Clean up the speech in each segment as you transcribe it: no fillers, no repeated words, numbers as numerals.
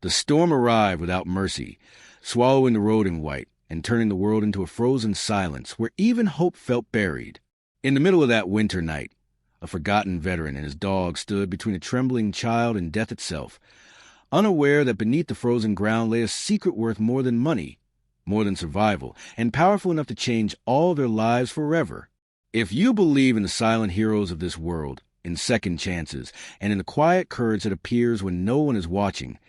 The storm arrived without mercy, swallowing the road in white and turning the world into a frozen silence where even hope felt buried. In the middle of that winter night, a forgotten veteran and his dog stood between a trembling child and death itself, unaware that beneath the frozen ground lay a secret worth more than money, more than survival, and powerful enough to change all their lives forever. If you believe in the silent heroes of this world, in second chances, and in the quiet courage that appears when no one is watching,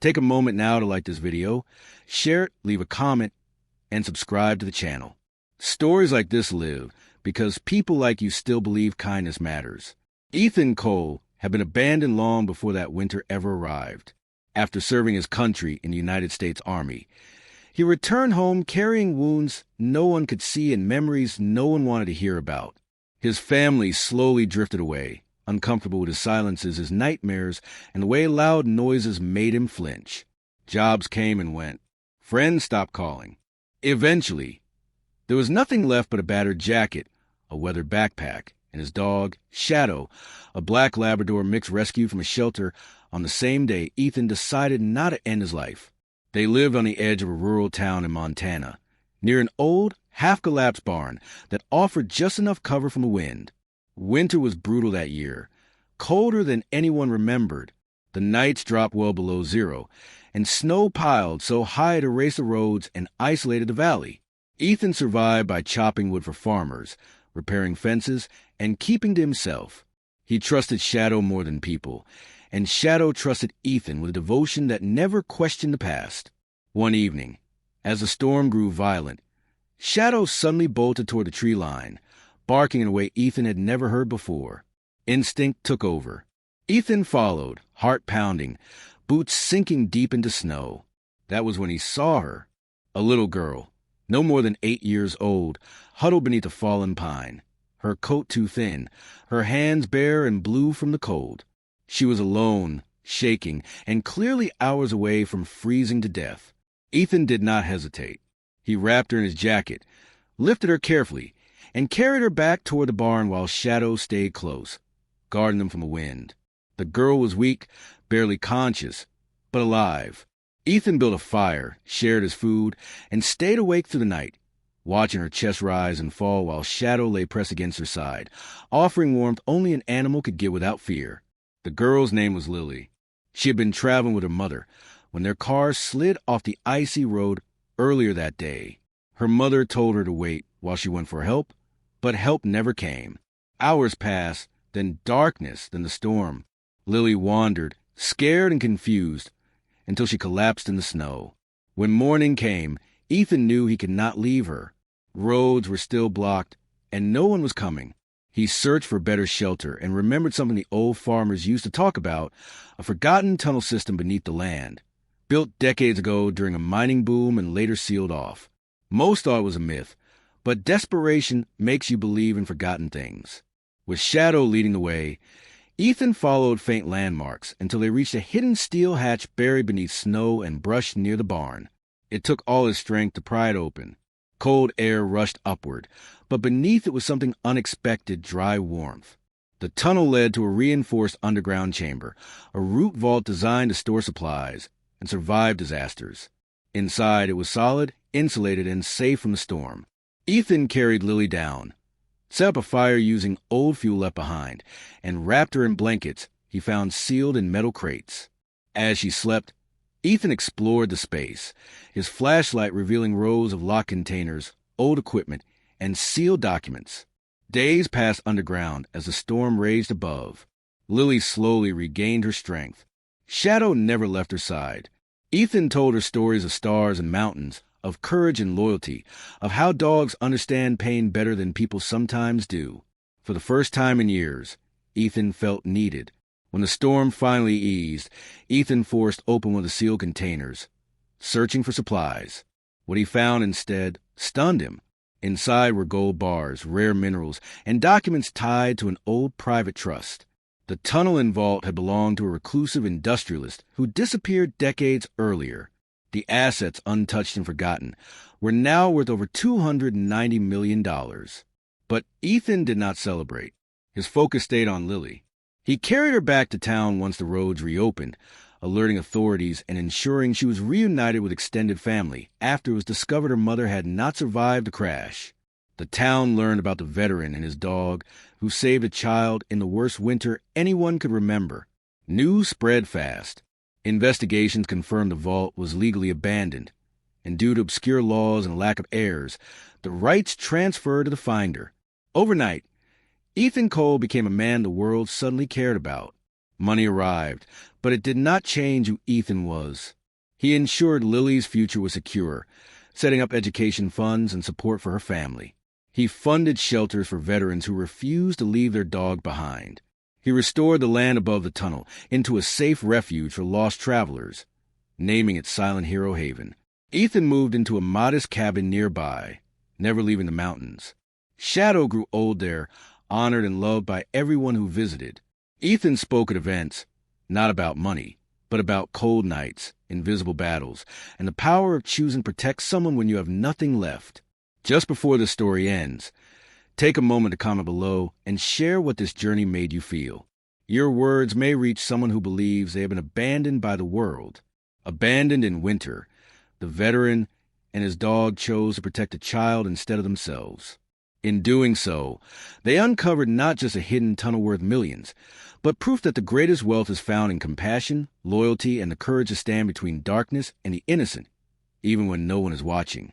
take a moment now to like this video, share it, leave a comment, and subscribe to the channel. Stories like this live because people like you still believe kindness matters. Ethan Cole had been abandoned long before that winter ever arrived. After serving his country in the United States Army, he returned home carrying wounds no one could see and memories no one wanted to hear about. His family slowly drifted away, uncomfortable with his silences, his nightmares, and the way loud noises made him flinch. Jobs came and went. Friends stopped calling. Eventually, there was nothing left but a battered jacket, a weathered backpack, and his dog, Shadow, a black Labrador mix rescued from a shelter on the same day Ethan decided not to end his life. They lived on the edge of a rural town in Montana, near an old, half-collapsed barn that offered just enough cover from the wind. Winter was brutal that year, colder than anyone remembered. The nights dropped well below zero, and snow piled so high it erased the roads and isolated the valley. Ethan survived by chopping wood for farmers, repairing fences, and keeping to himself. He trusted Shadow more than people, and Shadow trusted Ethan with a devotion that never questioned the past. One evening, as the storm grew violent, Shadow suddenly bolted toward the tree line, barking in a way Ethan had never heard before. Instinct took over. Ethan followed, heart pounding, boots sinking deep into snow. That was when he saw her, a little girl, no more than 8 years old, huddled beneath a fallen pine, her coat too thin, her hands bare and blue from the cold. She was alone, shaking, and clearly hours away from freezing to death. Ethan did not hesitate. He wrapped her in his jacket, lifted her carefully, and carried her back toward the barn while Shadow stayed close, guarding them from the wind. The girl was weak, barely conscious, but alive. Ethan built a fire, shared his food, and stayed awake through the night, watching her chest rise and fall while Shadow lay pressed against her side, offering warmth only an animal could give without fear. The girl's name was Lily. She had been traveling with her mother when their car slid off the icy road earlier that day. Her mother told her to wait while she went for help, but help never came. Hours passed, then darkness, then the storm. Lily wandered, scared and confused, until she collapsed in the snow. When morning came, Ethan knew he could not leave her. Roads were still blocked, and no one was coming. He searched for better shelter and remembered something the old farmers used to talk about, a forgotten tunnel system beneath the land, built decades ago during a mining boom and later sealed off. Most thought it was a myth, but desperation makes you believe in forgotten things. With Shadow leading the way, Ethan followed faint landmarks until they reached a hidden steel hatch buried beneath snow and brush near the barn. It took all his strength to pry it open. Cold air rushed upward, but beneath it was something unexpected, dry warmth. The tunnel led to a reinforced underground chamber, a root vault designed to store supplies and survive disasters. Inside, it was solid, insulated, and safe from the storm. Ethan carried Lily down, set up a fire using old fuel left behind, and wrapped her in blankets he found sealed in metal crates. As she slept, Ethan explored the space, his flashlight revealing rows of locked containers, old equipment, and sealed documents. Days passed underground as the storm raged above. Lily slowly regained her strength. Shadow never left her side. Ethan told her stories of stars and mountains, of courage and loyalty, of how dogs understand pain better than people sometimes do. For the first time in years, Ethan felt needed. When the storm finally eased, Ethan forced open one of the sealed containers, searching for supplies. What he found instead stunned him. Inside were gold bars, rare minerals, and documents tied to an old private trust. The tunnel and vault had belonged to a reclusive industrialist who disappeared decades earlier. The assets, untouched and forgotten, were now worth over $290 million. But Ethan did not celebrate. His focus stayed on Lily. He carried her back to town once the roads reopened, alerting authorities and ensuring she was reunited with extended family after it was discovered her mother had not survived the crash. The town learned about the veteran and his dog, who saved a child in the worst winter anyone could remember. News spread fast. Investigations confirmed the vault was legally abandoned, and due to obscure laws and lack of heirs, the rights transferred to the finder. Overnight, Ethan Cole became a man the world suddenly cared about. Money arrived, but it did not change who Ethan was. He ensured Lily's future was secure, setting up education funds and support for her family. He funded shelters for veterans who refused to leave their dog behind. He restored the land above the tunnel into a safe refuge for lost travelers, naming it Silent Hero Haven. Ethan moved into a modest cabin nearby, never leaving the mountains. Shadow grew old there, honored and loved by everyone who visited. Ethan spoke at events, not about money, but about cold nights, invisible battles, and the power of choosing to protect someone when you have nothing left. Just before the story ends, take a moment to comment below and share what this journey made you feel. Your words may reach someone who believes they have been abandoned by the world. Abandoned in winter, the veteran and his dog chose to protect a child instead of themselves. In doing so, they uncovered not just a hidden tunnel worth millions, but proof that the greatest wealth is found in compassion, loyalty, and the courage to stand between darkness and the innocent, even when no one is watching.